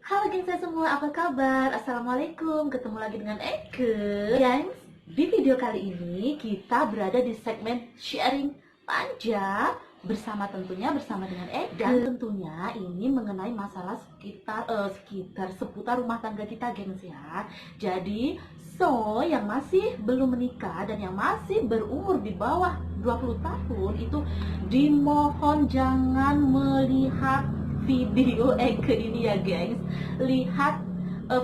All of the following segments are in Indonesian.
Halo geng saya semua, apa kabar? Assalamualaikum, ketemu lagi dengan Eke. Gengs, di video kali ini kita berada di segmen sharing manja bersama dengan Eke. Dan tentunya ini mengenai masalah sekitar seputar rumah tangga kita gengs ya. Jadi yang masih belum menikah dan yang masih berumur di bawah 20 tahun itu dimohon jangan melihat video Eke ini ya gengs. Lihat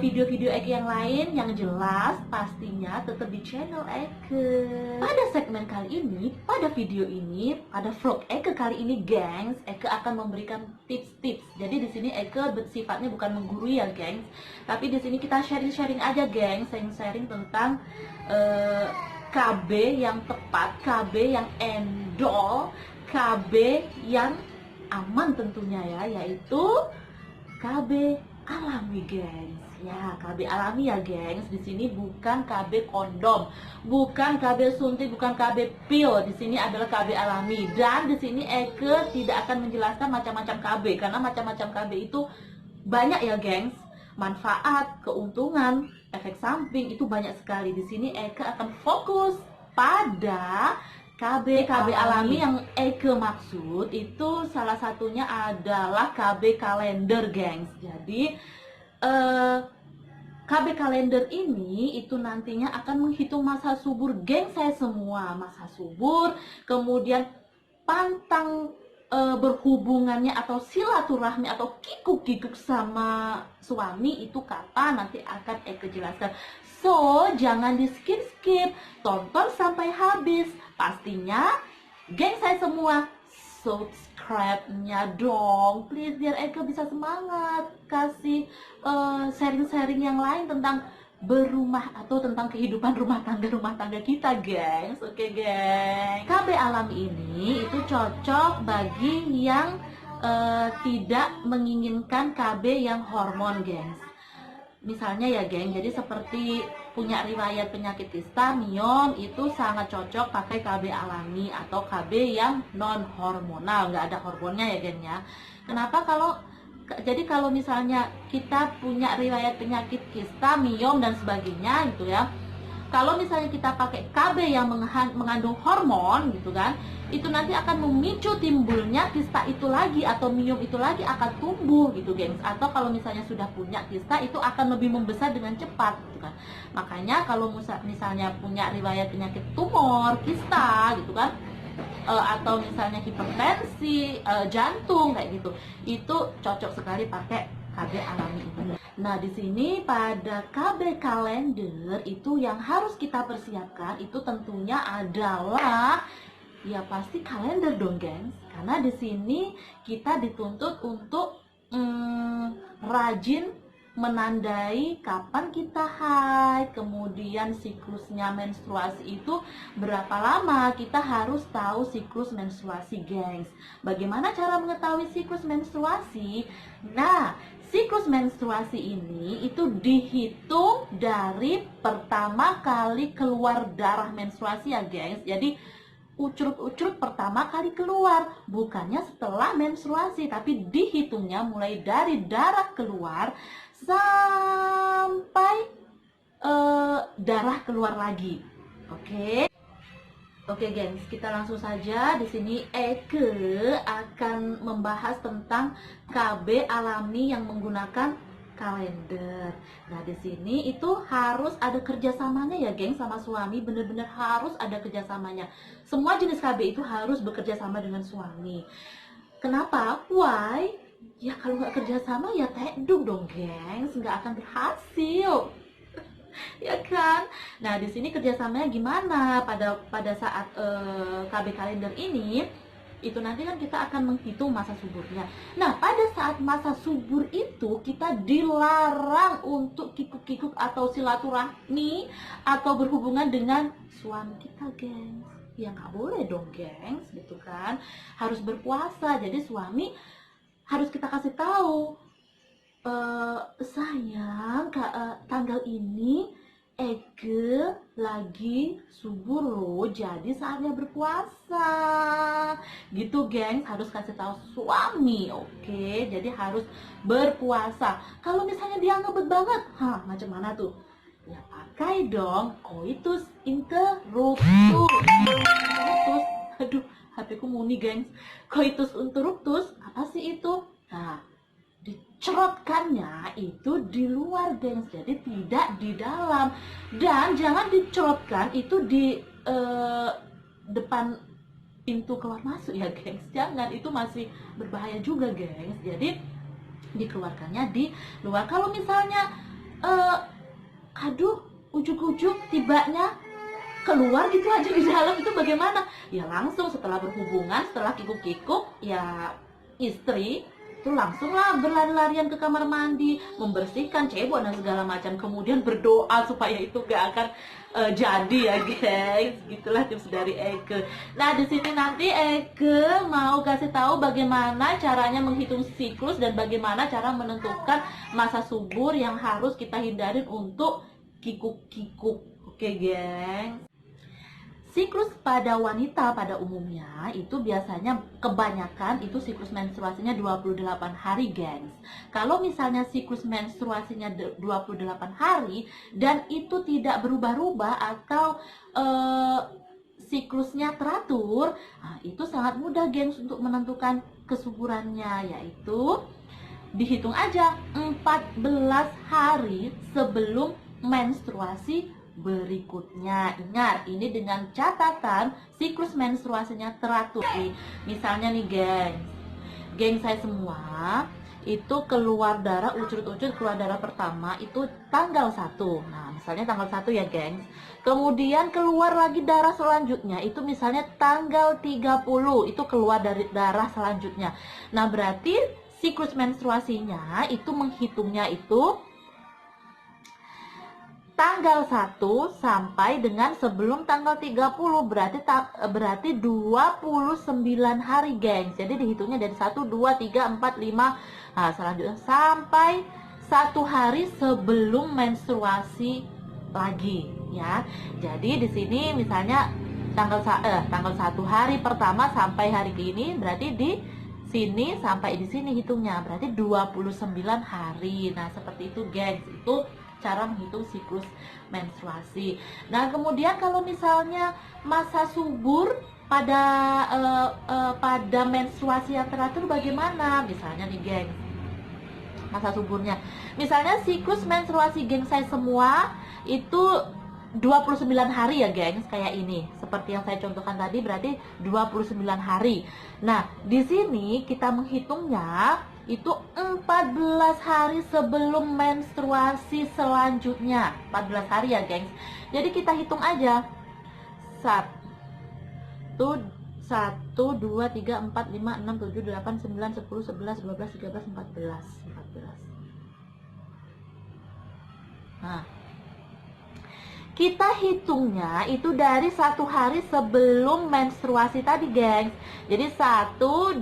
video-video Eke yang lain yang jelas pastinya tetap di channel Eke. Pada segmen kali ini, pada video ini, pada vlog Eke kali ini gengs, Eke akan memberikan tips-tips. Jadi di sini Eke bersifatnya bukan menggurui ya gengs, tapi di sini kita sharing-sharing aja gengs, sharing tentang KB yang tepat, KB yang endol, KB yang aman tentunya ya, yaitu KB alami gengs. Ya, KB alami ya gengs. Di sini bukan KB kondom, bukan KB suntik, bukan KB pil. Di sini adalah KB alami. Dan di sini Eke tidak akan menjelaskan macam-macam KB karena macam-macam KB itu banyak ya gengs. Manfaat, keuntungan, efek samping itu banyak sekali. Di sini Eke akan fokus pada KB alami yang Eke maksud itu salah satunya adalah KB kalender gengs. Jadi KB kalender ini itu nantinya akan menghitung masa subur geng saya semua, masa subur, kemudian pantang berhubungannya atau silaturahmi atau kikuk-kikuk sama suami itu kapan, nanti akan Eke jelaskan. So, jangan di skip-skip, tonton sampai habis. Pastinya geng saya semua subscribe-nya dong, please, biar Eke bisa semangat kasih sharing-sharing yang lain tentang berumah atau tentang kehidupan rumah tangga kita gengs. Oke geng, KB alam ini itu cocok bagi yang tidak menginginkan KB yang hormon gengs. Misalnya ya geng, jadi seperti punya riwayat penyakit kista, miom, itu sangat cocok pakai KB alami atau KB yang non hormonal, nggak ada hormonnya ya geng ya. Kenapa? Kalau misalnya kita punya riwayat penyakit kista, miom dan sebagainya gitu ya, kalau misalnya kita pakai KB yang mengandung hormon gitu kan, itu nanti akan memicu timbulnya kista itu lagi atau miom itu lagi akan tumbuh gitu gengs. Atau kalau misalnya sudah punya kista itu akan lebih membesar dengan cepat gitu kan. Makanya kalau misalnya punya riwayat penyakit tumor, kista gitu kan, atau misalnya hipertensi, jantung kayak gitu, itu cocok sekali pakai KB alami ini. Nah, di sini pada KB kalender itu yang harus kita persiapkan itu tentunya adalah ya pasti kalender dong, gengs. Karena di sini kita dituntut untuk rajin menandai kapan kita haid, kemudian siklusnya menstruasi itu berapa lama. Kita harus tahu siklus menstruasi, gengs. Bagaimana cara mengetahui siklus menstruasi? Nah, siklus menstruasi ini itu dihitung dari pertama kali keluar darah menstruasi ya, gengs. Jadi ucrut-ucrut pertama kali keluar, bukannya setelah menstruasi, tapi dihitungnya mulai dari darah keluar sampai darah keluar lagi. Oke gengs, kita langsung saja. Di sini Eke akan membahas tentang KB alami yang menggunakan kalender. Nah, di sini itu harus ada kerjasamanya ya geng sama suami, bener-bener harus ada kerjasamanya. Semua jenis KB itu harus bekerja sama dengan suami. Kenapa? Why? Ya kalau nggak kerjasama ya tekduk dong gengs, nggak akan berhasil. Ya kan? Nah, di sini kerjasamanya gimana pada saat KB kalender ini? Itu nanti kan kita akan menghitung masa suburnya. Nah, pada saat masa subur itu kita dilarang untuk kikuk-kikuk atau silaturahmi atau berhubungan dengan suami kita, gengs. Ya nggak boleh dong, gengs, gitu kan? Harus berpuasa. Jadi suami harus kita kasih tahu, sayang, tanggal ini Eke Eke lagi subur loh, jadi saatnya berpuasa. Gitu gengs, harus kasih tahu suami, oke? Jadi harus berpuasa. Kalau misalnya dia ngebet banget, macam mana tuh? Ya pakai dong coitus interruptus. Interruptus. Aduh, HP ku muni gengs. Coitus interruptus, apa sih itu? Nah, dicerotkannya itu di luar gengs, jadi tidak di dalam. Dan jangan dicerotkan itu di depan pintu keluar masuk ya gengs, jangan, itu masih berbahaya juga gengs. Jadi dikeluarkannya di luar. Kalau misalnya aduh, ujuk-ujuk tibanya keluar gitu aja di dalam, itu bagaimana? Ya langsung setelah berhubungan, setelah kikuk-kikuk, ya istri itu langsunglah berlari-larian ke kamar mandi, membersihkan cebok dan segala macam, kemudian berdoa supaya itu gak akan jadi ya guys. Gitulah tips dari Eke. Nah, di sini nanti Eke mau kasih tahu bagaimana caranya menghitung siklus dan bagaimana cara menentukan masa subur yang harus kita hindarin untuk kikuk-kikuk. Oke, geng. Siklus pada wanita pada umumnya itu biasanya kebanyakan itu siklus menstruasinya 28 hari, gengs. Kalau misalnya siklus menstruasinya 28 hari dan itu tidak berubah-ubah atau siklusnya teratur, itu sangat mudah, gengs, untuk menentukan kesuburannya, yaitu dihitung aja 14 hari sebelum menstruasi berikutnya. Ingat, ini dengan catatan siklus menstruasinya teratur nih. Misalnya nih geng saya semua itu keluar darah ucut-ucut, keluar darah pertama itu tanggal 1. Nah, misalnya tanggal 1 ya gengs. Kemudian keluar lagi darah selanjutnya itu misalnya tanggal 30, itu keluar dari darah selanjutnya. Nah, berarti siklus menstruasinya itu menghitungnya itu tanggal 1 sampai dengan sebelum tanggal 30, berarti 29 hari, gengs. Jadi dihitungnya dari 1, 2, 3, 4, 5, selanjutnya sampai 1 hari sebelum menstruasi lagi ya. Jadi di sini misalnya tanggal 1 hari pertama sampai hari ini, berarti di sini sampai di sini hitungnya berarti 29 hari. Nah, seperti itu, gengs. Itu cara menghitung siklus menstruasi. Nah, kemudian kalau misalnya masa subur pada menstruasi yang teratur bagaimana? Misalnya nih, geng, masa suburnya. Misalnya siklus menstruasi geng saya semua itu 29 hari ya, gengs, kayak ini. Seperti yang saya contohkan tadi, berarti 29 hari. Nah, di sini kita menghitungnya itu 14 hari sebelum menstruasi selanjutnya. 14 hari ya, gengs. Jadi kita hitung aja. 1 2 3 4 5 6 7 8 9 10 11 12 13 14. Nah, kita hitungnya itu dari 1 hari sebelum menstruasi tadi, gengs. Jadi 1, 2,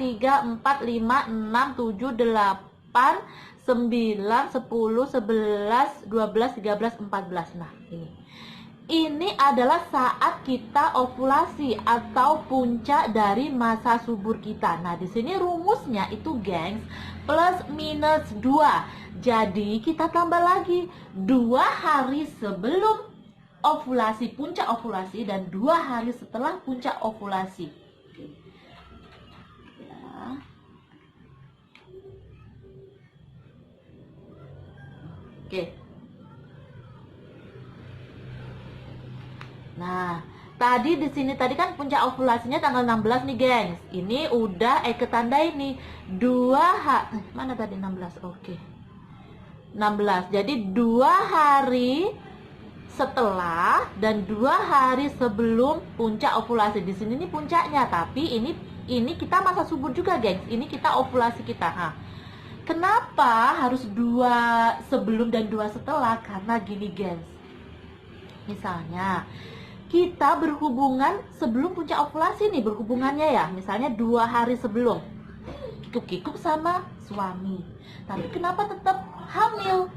3, 4, 5, 6, 7, 8, 9, 10, 11, 12, 13, 14. Nah, ini adalah saat kita ovulasi atau puncak dari masa subur kita. Nah, di sini rumusnya itu, gengs, plus minus 2. Jadi kita tambah lagi 2 hari sebelum ovulasi, puncak ovulasi, dan 2 hari setelah puncak ovulasi. Oke. Nah, tadi di sini tadi kan puncak ovulasinya tanggal 16 nih, gengs. Ini udah ketandai nih. 2 hari mana tadi 16? Oke. 16. Jadi 2 hari setelah dan 2 hari sebelum puncak ovulasi. Di sini nih puncaknya, tapi ini kita masa subur juga, gengs. Ini kita ovulasi kita. Kenapa harus 2 sebelum dan 2 setelah? Karena gini, gengs. Misalnya kita berhubungan sebelum puncak ovulasi nih, berhubungannya ya, misalnya 2 hari sebelum, kikuk-kikuk sama suami, tapi kenapa tetap hamil?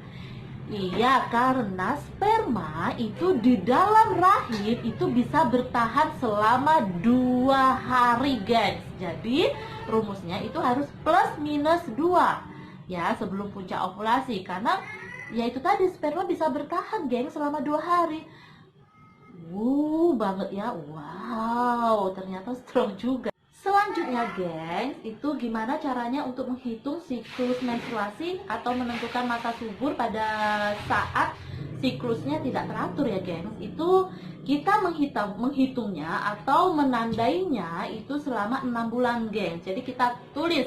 Iya, karena sperma itu di dalam rahim itu bisa bertahan selama 2 hari, guys. Jadi rumusnya itu harus plus minus 2 ya sebelum puncak ovulasi, karena ya itu tadi sperma bisa bertahan, geng, selama 2 hari. Banget ya. Wow, ternyata strong juga. Selanjutnya, gengs, itu gimana caranya untuk menghitung siklus menstruasi atau menentukan masa subur pada saat siklusnya tidak teratur ya, gengs. Itu kita menghitungnya atau menandainya itu selama 6 bulan, gengs. Jadi kita tulis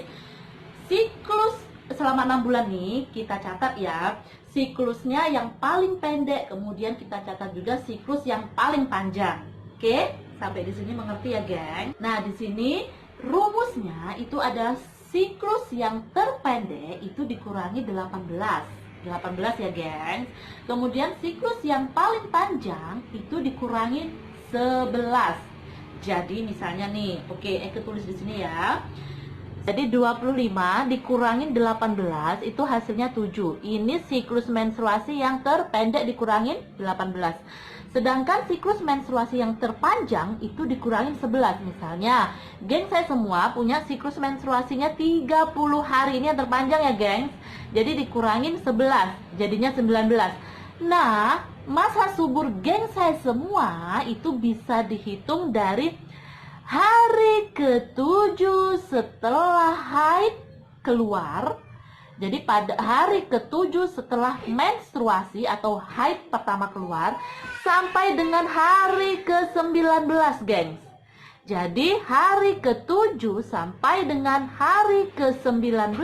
siklus selama 6 bulan nih, kita catat ya siklusnya yang paling pendek, kemudian kita catat juga siklus yang paling panjang. Oke? Sampai di sini mengerti ya, geng? Nah, di sini rumusnya itu ada siklus yang terpendek itu dikurangi 18 ya, geng. Kemudian siklus yang paling panjang itu dikurangi 11. Jadi misalnya nih, oke, Eke tulis di sini ya. Jadi 25 dikurangin 18 itu hasilnya 7. Ini siklus menstruasi yang terpendek dikurangin 18. Sedangkan siklus menstruasi yang terpanjang itu dikurangin 11. Misalnya, geng saya semua punya siklus menstruasinya 30 hari. Ini yang terpanjang ya, geng. Jadi dikurangin 11, jadinya 19. Nah, masa subur geng saya semua itu bisa dihitung dari hari ke-7 setelah haid keluar. Jadi pada hari ke-7 setelah menstruasi atau haid pertama keluar sampai dengan hari ke-19, gengs. Jadi hari ke-7 sampai dengan hari ke-19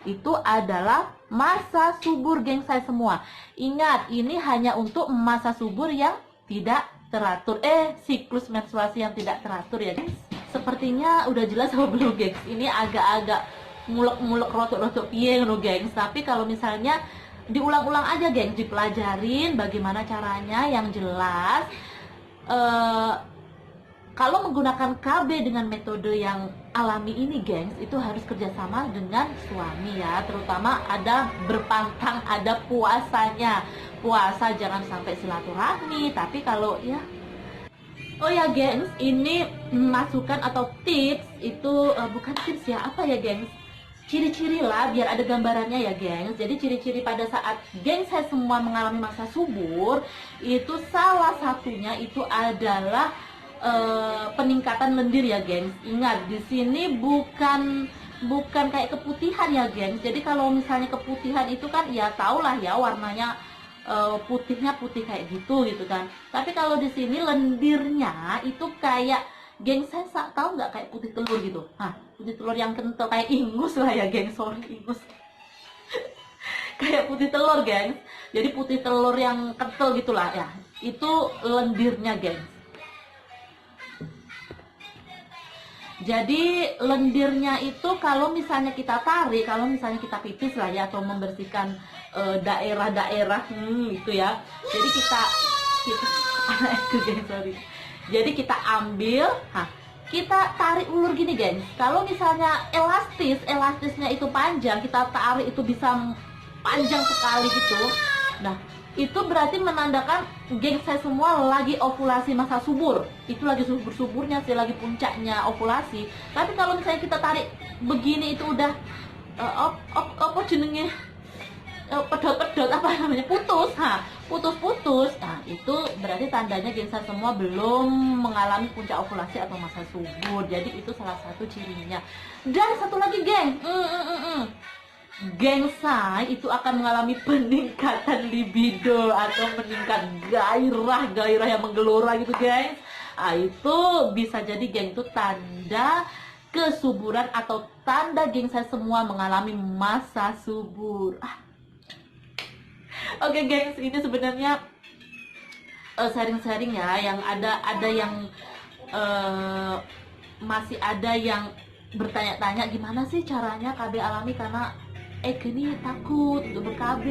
itu adalah masa subur, geng saya semua. Ingat, ini hanya untuk masa subur yang tidak teratur, siklus menstruasi yang tidak teratur ya, gengs. Sepertinya udah jelas apa belum, gengs? Ini agak-agak mulek-mulek rotok-rotok piye ngono, gengs. Tapi kalau misalnya diulang-ulang aja, gengs, dipelajarin bagaimana caranya yang jelas. Kalau menggunakan KB dengan metode yang alami ini, gengs, itu harus kerjasama dengan suami ya. Terutama ada berpantang, ada puasanya. Puasa jangan sampai silaturahmi. Tapi kalau ya, oh ya, gengs, ini masukan atau tips itu bukan tips ya, apa ya, gengs? Ciri-ciri lah, biar ada gambarannya ya, gengs. Jadi ciri-ciri pada saat gengs saya semua mengalami masa subur itu salah satunya itu adalah peningkatan lendir ya, gengs. Ingat, di sini bukan kayak keputihan ya, gengs. Jadi kalau misalnya keputihan itu kan ya tahulah ya warnanya putihnya putih kayak gitu kan. Tapi kalau di sini lendirnya itu kayak, geng, saya tahu nggak, kayak putih telur gitu. Putih telur yang kental kayak ingus lah ya, geng. Sorry, ingus. Kayak putih telur, geng. Jadi putih telur yang kental gitulah ya. Itu lendirnya, geng. Jadi lendirnya itu kalau misalnya kita tarik, kalau misalnya kita pipis lah ya, atau membersihkan daerah-daerah itu ya. Jadi kita sorry. Jadi kita ambil, kita tarik ulur gini, gengs. Kalau misalnya elastisnya itu panjang, kita tarik itu bisa panjang sekali gitu. Nah, itu berarti menandakan gengs saya semua lagi ovulasi masa subur. Itu lagi subur-suburnya sih, lagi puncaknya ovulasi. Tapi kalau misalnya kita tarik begini itu udah apa jenenge? Pedot-pedot, apa namanya, putus-putus. Nah, itu berarti tandanya gengs saya semua belum mengalami puncak ovulasi atau masa subur. Jadi itu salah satu cirinya. Dan satu lagi, geng, geng saya itu akan mengalami peningkatan libido atau meningkat gairah yang menggelora gitu, gengs. Itu bisa jadi, geng, itu tanda kesuburan atau tanda geng saya semua mengalami masa subur. Oke, gengs, ini sebenarnya sharing-sharing ya, yang ada yang masih ada yang bertanya-tanya gimana sih caranya KB alami, karena Eke ini takut untuk ber-KB,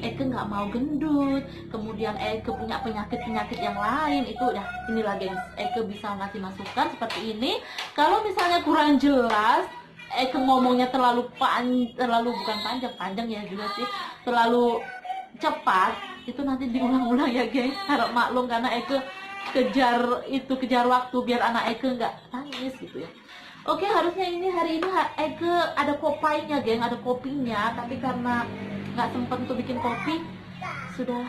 Eke nggak mau gendut, kemudian Eke punya penyakit-penyakit yang lain. Itu ya, inilah, gengs, Eke bisa ngasih masukan seperti ini. Kalau misalnya kurang jelas, Eke ngomongnya terlalu bukan panjang ya juga sih, terlalu cepat itu nanti diulang-ulang ya guys. Harap maklum karena Eke kejar waktu biar anak Eke nggak nangis gitu ya. Oke, harusnya hari ini Eke ada kopainya geng, ada kopinya, tapi karena nggak sempet untuk bikin kopi, sudah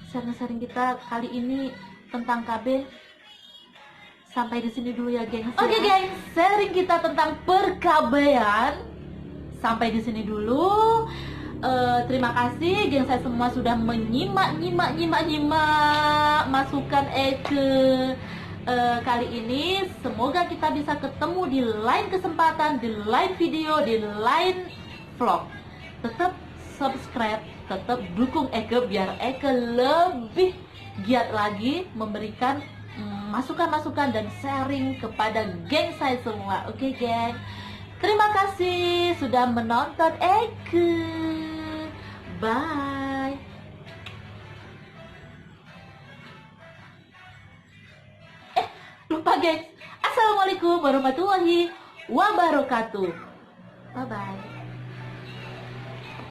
sharing-sharing kita kali ini tentang KB sampai di sini dulu ya geng. Oke geng, sharing kita tentang perkabean sampai di sini dulu. Terima kasih geng saya semua sudah menyimak masukan Eke kali ini. Semoga kita bisa ketemu di lain kesempatan, di lain video, di lain vlog. Tetap subscribe, tetap dukung Eke biar Eke lebih giat lagi memberikan masukan-masukan dan sharing kepada geng saya semua. Oke geng, terima kasih sudah menonton Eke. Bye. Lupa guys. Assalamualaikum warahmatullahi wabarakatuh. Bye bye.